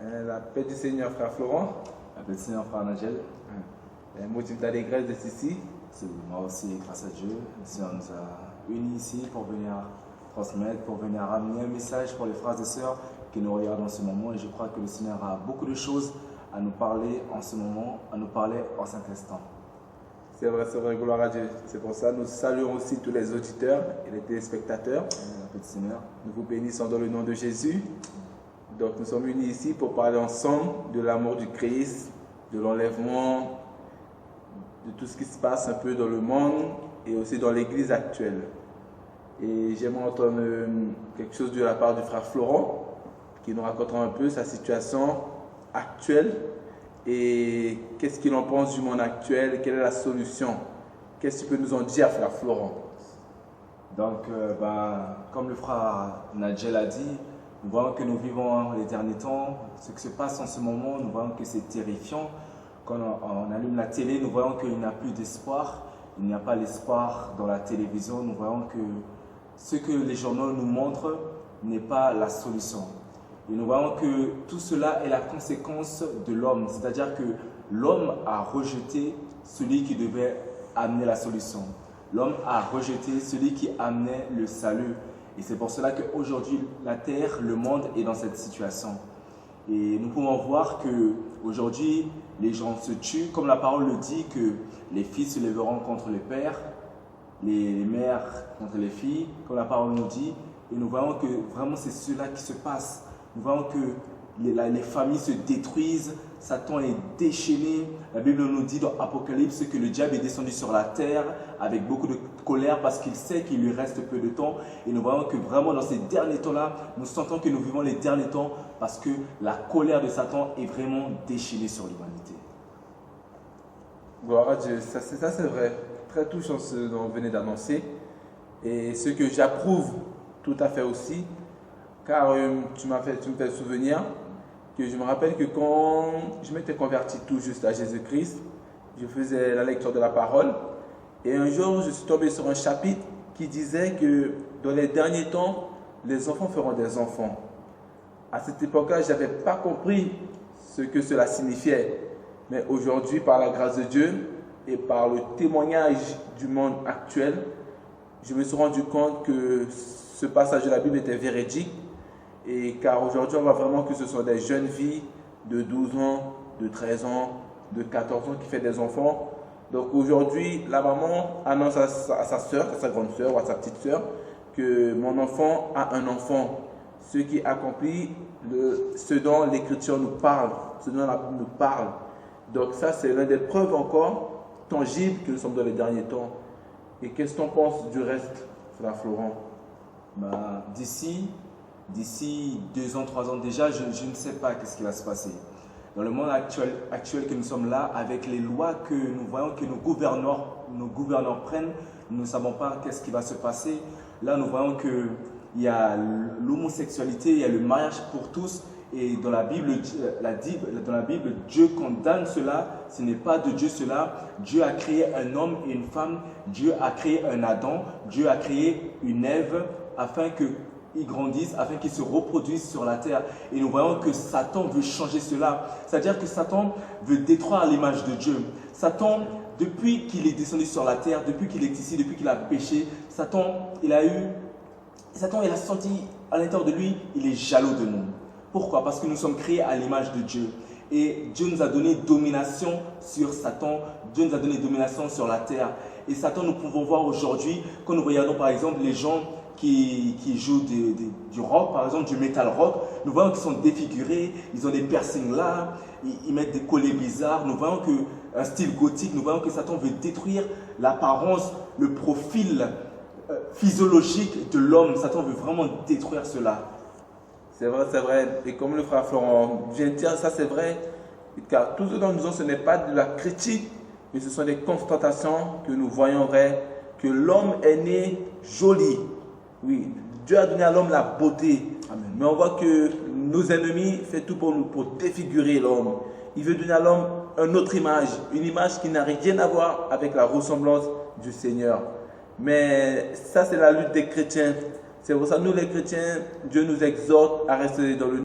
La paix du Seigneur, frère Florent. La paix du Seigneur, frère Nigel. Un motif d'allégresse d'être ici. C'est moi aussi, grâce à Dieu. Le Seigneur nous a unis ici pour venir transmettre, pour venir ramener un message pour les frères et sœurs qui nous regardent en ce moment. Et je crois que le Seigneur a beaucoup de choses à nous parler en ce moment, à nous parler en cet instant. C'est vrai, gloire à Dieu. C'est pour ça que nous saluons aussi tous les auditeurs et les téléspectateurs. La paix du Seigneur. Nous vous bénissons dans le nom de Jésus. Donc nous sommes unis ici pour parler ensemble de l'amour du Christ, de l'enlèvement, de tout ce qui se passe un peu dans le monde et aussi dans l'église actuelle. Et j'aimerais entendre quelque chose de la part du frère Florent qui nous racontera un peu sa situation actuelle et qu'est-ce qu'il en pense du monde actuel, quelle est la solution. Qu'est-ce que tu peux nous en dire, frère Florent? Donc, comme le frère Nigel a dit, nous voyons que nous vivons les derniers temps. Ce qui se passe en ce moment, nous voyons que c'est terrifiant. Quand on allume la télé, nous voyons qu'il n'y a plus d'espoir. Il n'y a pas l'espoir dans la télévision. Nous voyons que ce que les journaux nous montrent n'est pas la solution. Et nous voyons que tout cela est la conséquence de l'homme. C'est-à-dire que l'homme a rejeté celui qui devait amener la solution. L'homme a rejeté celui qui amenait le salut. Et c'est pour cela qu'aujourd'hui, la terre, le monde est dans cette situation. Et nous pouvons voir qu'aujourd'hui, les gens se tuent, comme la parole le dit, que les fils se lèveront contre les pères, les mères contre les filles, comme la parole nous dit. Et nous voyons que vraiment c'est cela qui se passe. Nous voyons que les familles se détruisent, Satan est déchaîné. La Bible nous dit dans Apocalypse que le diable est descendu sur la terre avec beaucoup de colère parce qu'il sait qu'il lui reste peu de temps. Et nous voyons que vraiment dans ces derniers temps-là, nous sentons que nous vivons les derniers temps parce que la colère de Satan est vraiment déchaînée sur l'humanité. Gloire à Dieu, ça c'est vrai. Très touchant ce dont vous venez d'annoncer. Et ce que j'approuve tout à fait aussi, car tu me fais souvenir que je me rappelle que quand je m'étais converti tout juste à Jésus-Christ, je faisais la lecture de la parole et un jour je suis tombé sur un chapitre qui disait que dans les derniers temps, les enfants feront des enfants. À cette époque-là, je n'avais pas compris ce que cela signifiait. Mais aujourd'hui, par la grâce de Dieu et par le témoignage du monde actuel, je me suis rendu compte que ce passage de la Bible était véridique. Et car aujourd'hui, on voit vraiment que ce sont des jeunes filles de 12 ans, de 13 ans, de 14 ans qui font des enfants. Donc aujourd'hui, la maman annonce à sa soeur, à sa grande soeur ou à sa petite soeur que mon enfant a un enfant. Ce qui accomplit ce dont l'Écriture nous parle, ce dont la Bible nous parle. Donc ça, c'est l'une des preuves encore tangibles que nous sommes dans les derniers temps. Et qu'est-ce que tu en penses du reste, frère Florent? D'ici 2 ans, 3 ans déjà, je ne sais pas qu'est-ce qui va se passer. Dans le monde actuel que nous sommes là, avec les lois que nous voyons que nos gouverneurs prennent, nous ne savons pas qu'est-ce qui va se passer. Là, nous voyons qu'il y a l'homosexualité, il y a le mariage pour tous. Et dans la Bible, Dieu condamne cela. Ce n'est pas de Dieu cela. Dieu a créé un homme et une femme. Dieu a créé un Adam. Dieu a créé une Ève afin qu'ils grandissent, afin qu'ils se reproduisent sur la terre. Et nous voyons que Satan veut changer cela. C'est-à-dire que Satan veut détruire l'image de Dieu. Satan, depuis qu'il est descendu sur la terre, depuis qu'il est ici, depuis qu'il a péché, Satan, il a senti à l'intérieur de lui, il est jaloux de nous. Pourquoi? Parce que nous sommes créés à l'image de Dieu. Et Dieu nous a donné domination sur Satan. Dieu nous a donné domination sur la terre. Et Satan, nous pouvons voir aujourd'hui, quand nous regardons par exemple les gens qui jouent du rock, par exemple du metal rock, nous voyons qu'ils sont défigurés, ils ont des piercings là, ils mettent des collets bizarres. Nous voyons qu'un style gothique, nous voyons que Satan veut détruire l'apparence, le profil physiologique de l'homme. Satan veut vraiment détruire cela. C'est vrai. Et comme le frère Florent vient de dire, ça c'est vrai. Car tout ce dont nous disons, ce n'est pas de la critique, mais ce sont des constatations que nous voyons vraies, que l'homme est né joli. Oui, Dieu a donné à l'homme la beauté. Amen. Mais on voit que nos ennemis font tout pour défigurer l'homme. Il veut donner à l'homme une autre image, une image qui n'a rien à voir avec la ressemblance du Seigneur. Mais ça, c'est la lutte des chrétiens. C'est pour ça que nous, les chrétiens, Dieu nous exhorte à rester dans le